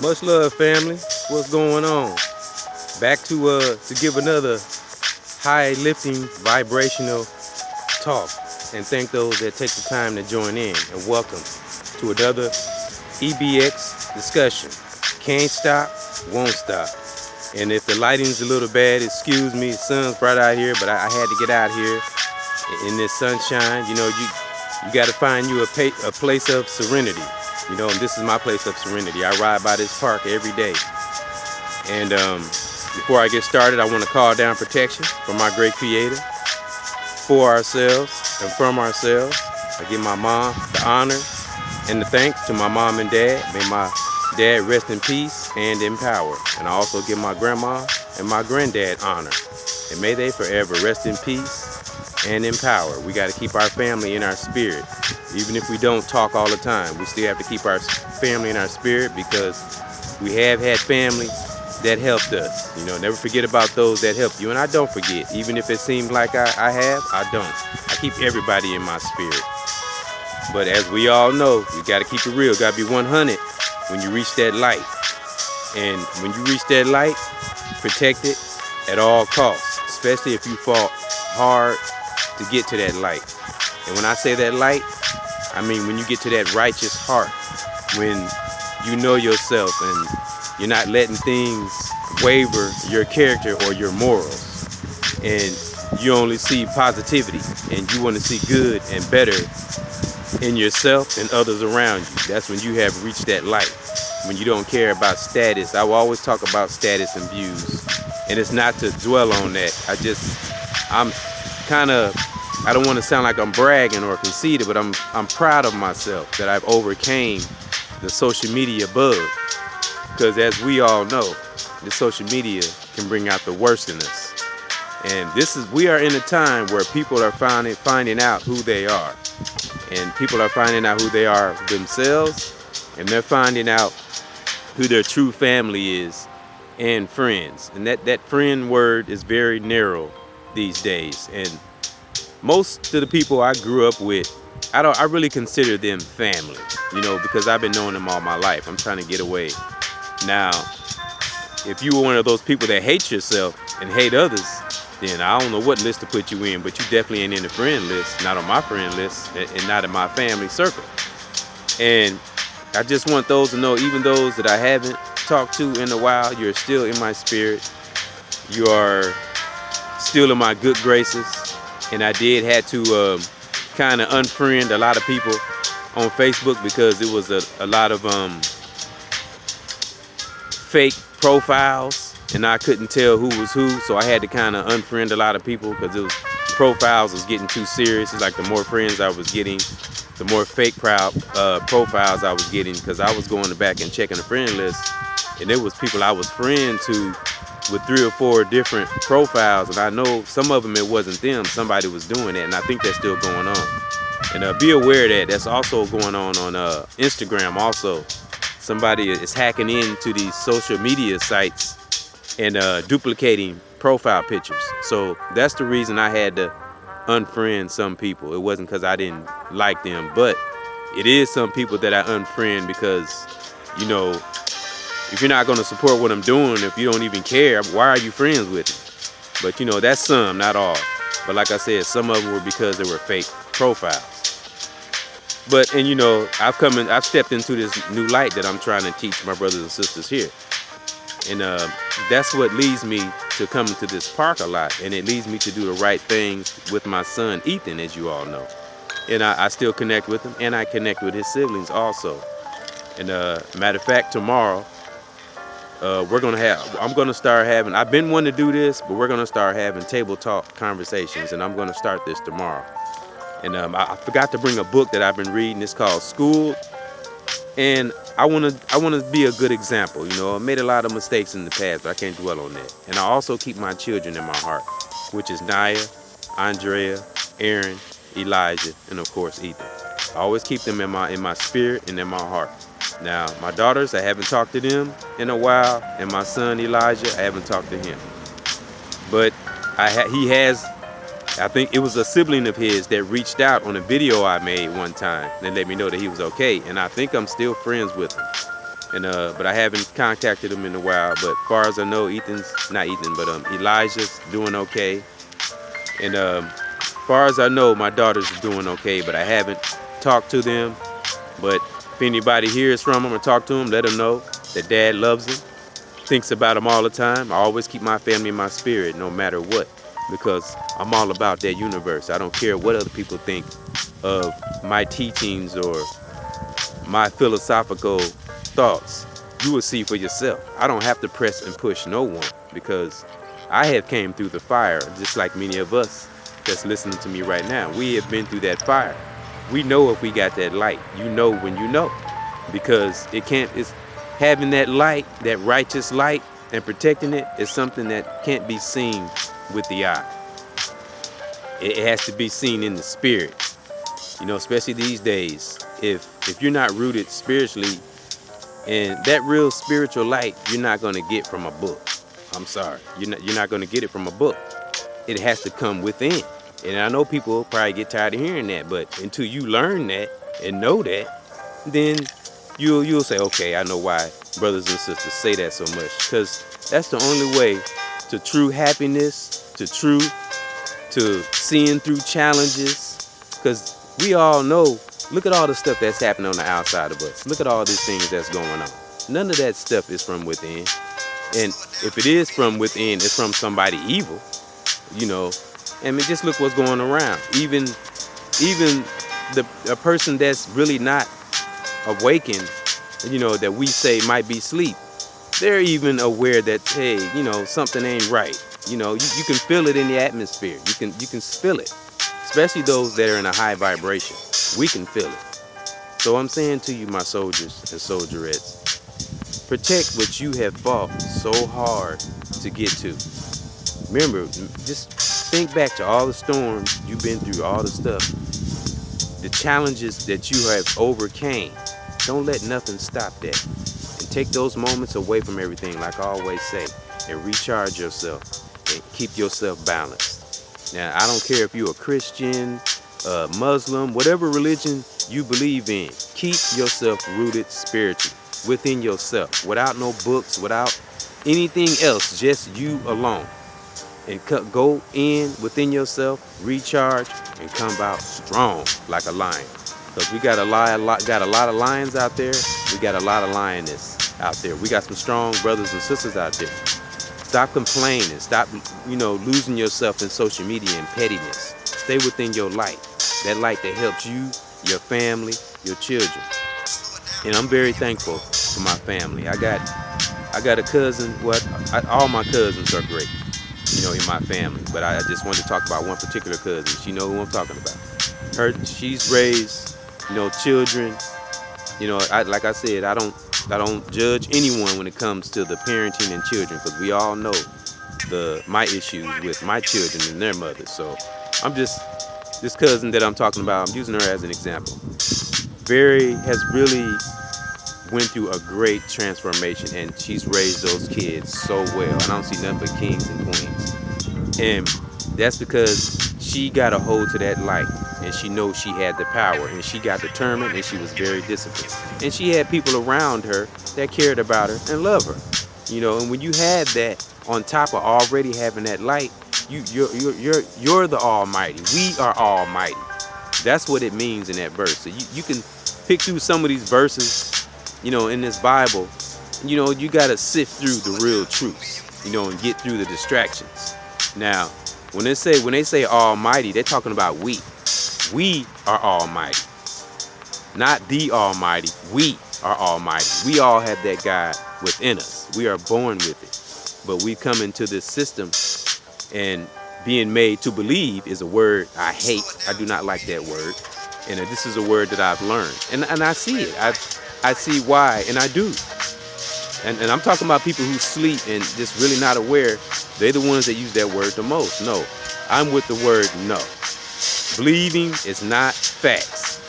Much love, family. What's going on? Back to give another high lifting vibrational talk, and thank those that take the time to join in. And welcome to another EBX discussion. Can't stop, won't stop. And if the lighting's a little bad, excuse me. The sun's bright out here, but I had to get out here in this sunshine. You got to find you a place of serenity. And this is my place of serenity. I ride by this park every day. And before I get started, I want to call down protection from my great creator, for ourselves and from ourselves. I give my mom the honor and the thanks to my mom and dad. May my dad rest in peace and in power. And I also give my grandma and my granddad honor. And may they forever rest in peace and in power. We got to keep our family in our spirit. Even if we don't talk all the time, we still have to keep our family in our spirit, because we have had family that helped us. Never forget about those that helped you. And I don't forget. Even if it seems like I don't. I keep everybody in my spirit. But as we all know, you got to keep it real. Got to be 100 when you reach that light. And when you reach that light, protect it at all costs, especially if you fought hard to get to that light. And when I say that light, I mean when you get to that righteous heart, when you know yourself and you're not letting things waver your character or your morals, and you only see positivity and you want to see good and better in yourself and others around you. That's when you have reached that light. When you don't care about status. I will always talk about status and views, and it's not to dwell on that. I don't want to sound like I'm bragging or conceited, but I'm proud of myself that I've overcame the social media bug. Because as we all know, the social media can bring out the worst in us. And we are in a time where people are finding out who they are. And people are finding out who they are themselves, and they're finding out who their true family is and friends. And that friend word is very narrow these days. And most of the people I grew up with, I really consider them family, because I've been knowing them all my life. I'm trying to get away. Now, if you were one of those people that hate yourself and hate others, then I don't know what list to put you in, but you definitely ain't in the friend list, not on my friend list, and not in my family circle. And I just want those to know, even those that I haven't talked to in a while, you're still in my spirit. You are still in my good graces. And I did had to kind of unfriend a lot of people on Facebook, because it was a lot of fake profiles, and I couldn't tell who was who. So I had to kind of unfriend a lot of people, because profiles was getting too serious. It's like the more friends I was getting, the more fake profiles I was getting, because I was going back and checking the friend list, and there was people I was friend to with 3 or 4 different profiles, and I know some of them it wasn't them. Somebody was doing that, and I think that's still going on. And be aware that that's also going on Instagram. Also, somebody is hacking into these social media sites and duplicating profile pictures. So that's the reason I had to unfriend some people. It wasn't because I didn't like them, but it is some people that I unfriend because, if you're not going to support what I'm doing, if you don't even care, why are you friends with me? But that's some, not all. But like I said, some of them were because they were fake profiles. But I've stepped into this new light that I'm trying to teach my brothers and sisters here. And that's what leads me to coming to this park a lot. And it leads me to do the right things with my son, Ethan, as you all know. And I still connect with him, and I connect with his siblings also. And matter of fact, tomorrow, I'm going to start having, I've been wanting to do this, but we're going to start having table talk conversations. And I'm going to start this tomorrow. And I forgot to bring a book that I've been reading. It's called School. And I want to be a good example. I made a lot of mistakes in the past, but I can't dwell on that. And I also keep my children in my heart, which is Naya, Andrea, Aaron, Elijah, and of course Ethan. I always keep them in my spirit and in my heart. Now, my daughters, I haven't talked to them in a while, and my son Elijah, I haven't talked to him. But he has I think it was a sibling of his that reached out on a video I made one time and let me know that he was okay. And I think I'm still friends with him. And but I haven't contacted him in a while. But as far as I know, Elijah's doing okay. And far as I know, my daughters are doing okay, but I haven't talked to them. But if anybody hears from them or talk to them, let them know that Dad loves them, thinks about them all the time. I always keep my family in my spirit no matter what, because I'm all about that universe. I don't care what other people think of my teachings or my philosophical thoughts. You will see for yourself. I don't have to press and push no one, because I have came through the fire just like many of us that's listening to me right now. We have been through that fire. We know if we got that light. You know when you know, because it's having that light, that righteous light, and protecting it is something that can't be seen with the eye. It has to be seen in the spirit. You know, especially these days, if you're not rooted spiritually, and that real spiritual light, you're not going to get from a book. I'm sorry, you're not going to get it from a book. It has to come within. And I know people probably get tired of hearing that, but until you learn that and know that, then you'll say, okay, I know why brothers and sisters say that so much, because that's the only way to true happiness, to seeing through challenges. Because we all know, look at all the stuff that's happening on the outside of us. Look at all these things that's going on. None of that stuff is from within. And if it is from within, it's from somebody evil, you know. I mean, just look what's going around. Even a person that's really not awakened, you know, that we say might be asleep, they're even aware that, hey, you know, something ain't right. You know, you can feel it in the atmosphere. You can feel it, especially those that are in a high vibration. We can feel it. So I'm saying to you, my soldiers and soldierettes, protect what you have fought so hard to get to. Remember, just think back to all the storms you've been through, all the stuff, the challenges that you have overcame. Don't let nothing stop that. And take those moments away from everything, like I always say, and recharge yourself and keep yourself balanced. Now, I don't care if you're a Christian, Muslim, whatever religion you believe in, keep yourself rooted spiritually within yourself, without no books, without anything else, just you alone. And go in within yourself, recharge, and come out strong like a lion. Because we got a lot of lions out there. We got a lot of lioness out there. We got some strong brothers and sisters out there. Stop complaining. Stop, losing yourself in social media and pettiness. Stay within your light. That light that helps you, your family, your children. And I'm very thankful for my family. I got a cousin. All my cousins are great, in my family. But I just wanted to talk about one particular cousin. She know who I'm talking about. She's raised, children. Like I said, I don't judge anyone when it comes to the parenting and children, because we all know my issues with my children and their mothers. So I'm just, this cousin that I'm talking about, I'm using her as an example. Has really went through a great transformation, and she's raised those kids so well. I don't see nothing but kings and queens. And that's because she got a hold to that light, and she knows she had the power, and she got determined, and she was very disciplined. And she had people around her that cared about her and loved her. And when you have that on top of already having that light, you're the Almighty. We are Almighty. That's what it means in that verse. So you can pick through some of these verses, in this Bible. You gotta sift through the real truths, and get through the distractions. Now, when they say Almighty, they're talking about we. We are Almighty, not the Almighty. We are Almighty. We all have that God within us. We are born with it, but we come into this system, and being made to believe is a word I hate. I do not like that word, and this is a word that I've learned, and I see it. I see why, and I do. And I'm talking about people who sleep and just really not aware. They're the ones that use that word the most. No, I'm with the word no. Believing is not facts.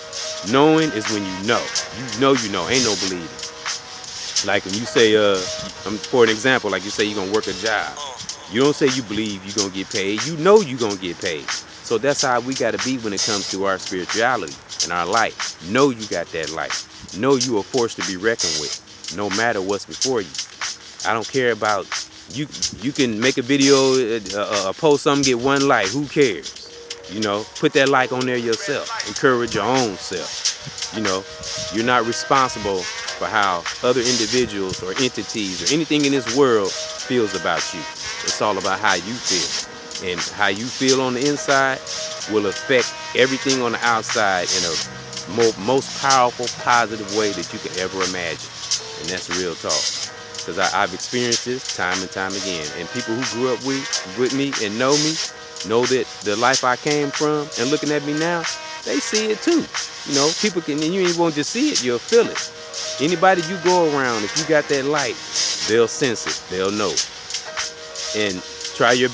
Knowing is when you know. You know. Ain't no believing. Like when you say, for an example, like you say you're going to work a job. You don't say you believe you're going to get paid. You know you're going to get paid. So that's how we got to be when it comes to our spirituality and our light. Know you got that light. Know you are forced to be reckoned with. no matter what's before you. I don't care about you. You can make a video, post something, get 1 like. Who cares? You know, put that like on there yourself. Encourage your own self. You know, you're not responsible for how other individuals or entities or anything in this world feels about you. It's all about how you feel. And how you feel on the inside will affect everything on the outside in a most powerful, positive way that you could ever imagine. And that's real talk. Because I've experienced this time and time again. And people who grew up with me and know me, know that the life I came from, and looking at me now, they see it too. You know, people can, and you ain't won't just see it, you'll feel it. Anybody you go around, if you got that light, they'll sense it, they'll know. And try your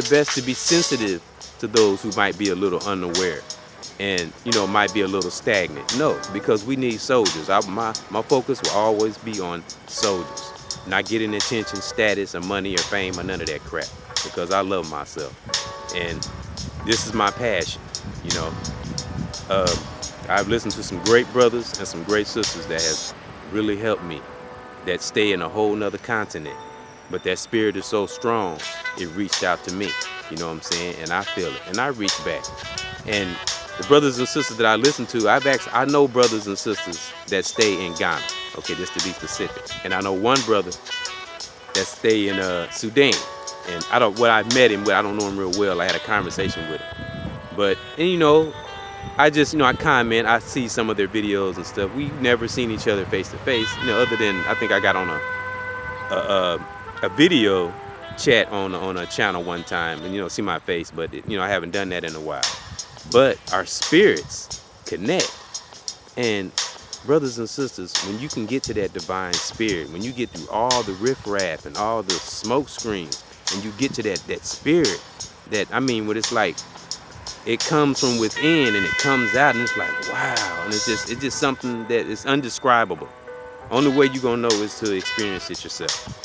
best to be sensitive to those who might be a little unaware and, you know, might be a little stagnant. No, because we need soldiers. My focus will always be on soldiers, not getting attention, status, or money, or fame, or none of that crap, because I love myself. And this is my passion, you know. I've listened to some great brothers and some great sisters that have really helped me, that stay in a whole nother continent. But that spirit is so strong, it reached out to me, you know what I'm saying? And I feel it, and I reach back. And the brothers and sisters that I listen to, I know brothers and sisters that stay in Ghana, okay, just to be specific. And I know one brother that stay in Sudan. And I met him, but I don't know him real well. I had a conversation with him. But, and you know, I just, you know, I comment, I see some of their videos and stuff. We've never seen each other face to face, you know, other than I think I got on a video chat on a channel one time and, you know, see my face, but, you know, I haven't done that in a while. But our spirits connect. And brothers and sisters, when you can get to that divine spirit, when you get through all the riffraff and all the smoke screens, and you get to that spirit, that, I mean, what it's like, it comes from within and it comes out, and it's like, wow. And it's just something that is undescribable. Only way you're gonna know is to experience it yourself.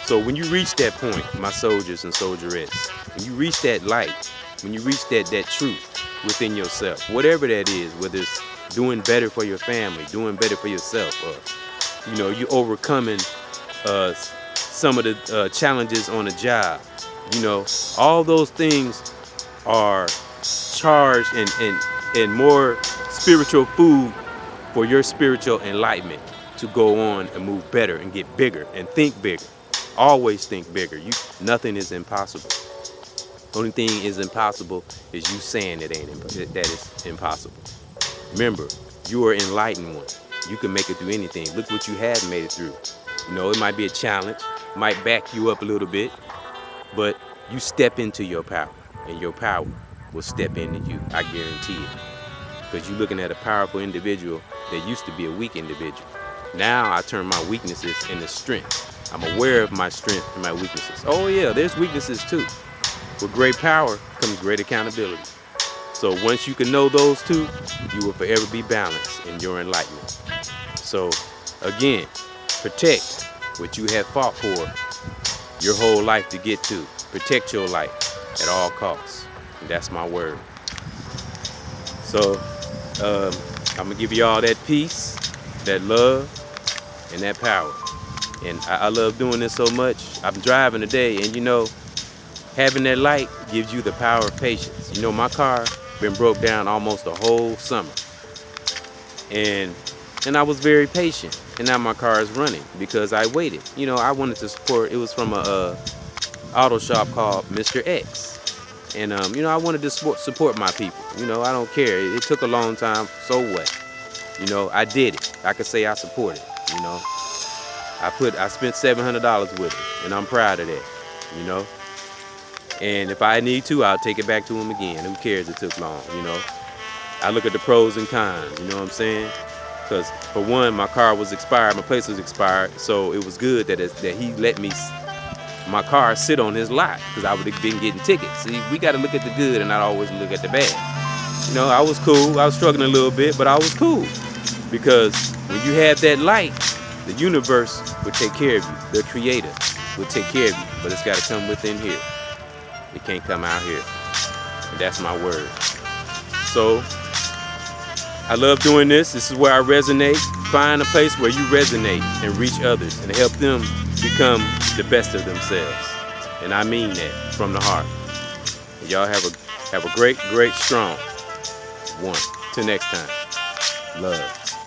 So when you reach that point, my soldiers and soldierettes, when you reach that light, when you reach that truth within yourself, whatever that is, whether it's doing better for your family, doing better for yourself, or, you know, you overcoming some of the challenges on a job, you know, all those things are charged and more spiritual food for your spiritual enlightenment to go on and move better and get bigger and think bigger. Always think bigger. Nothing is impossible. Only thing is impossible is you saying that is impossible. Remember, you are an enlightened one. You can make it through anything. Look what you have made it through. You know, it might be a challenge, might back you up a little bit, but you step into your power, and your power will step into you. I guarantee it. Because you're looking at a powerful individual that used to be a weak individual. Now I turn my weaknesses into strengths. I'm aware of my strength and my weaknesses. Oh yeah, there's weaknesses too. With great power comes great accountability. So once you can know those two, you will forever be balanced in your enlightenment. So again, protect what you have fought for your whole life to get to. Protect your life at all costs. And that's my word. So I'm gonna give you all that peace, that love, and that power. And I love doing this so much. I'm driving today, and you know, having that light gives you the power of patience. You know, my car been broke down almost a whole summer. And I was very patient. And now my car is running because I waited. You know, I wanted to support, it was from a auto shop called Mr. X. And, you know, I wanted to support my people. You know, I don't care. It took a long time, so what? You know, I did it. I could say I supported, you know. I spent $700 with it, and I'm proud of that, you know. And if I need to, I'll take it back to him again. Who cares it took long, you know. I look at the pros and cons, you know what I'm saying? Because for one, my car was expired, my place was expired, so it was good that he let me my car sit on his lot, because I would have been getting tickets. See, we got to look at the good and not always look at the bad. You know, I was cool. I was struggling a little bit, but I was cool. Because when you have that light, the universe will take care of you. The creator will take care of you. But it's got to come within here. It can't come out here. And that's my word. So, I love doing this. This is where I resonate. Find a place where you resonate and reach others and help them become the best of themselves. And I mean that from the heart. And y'all have a great, strong one. Till next time. Love.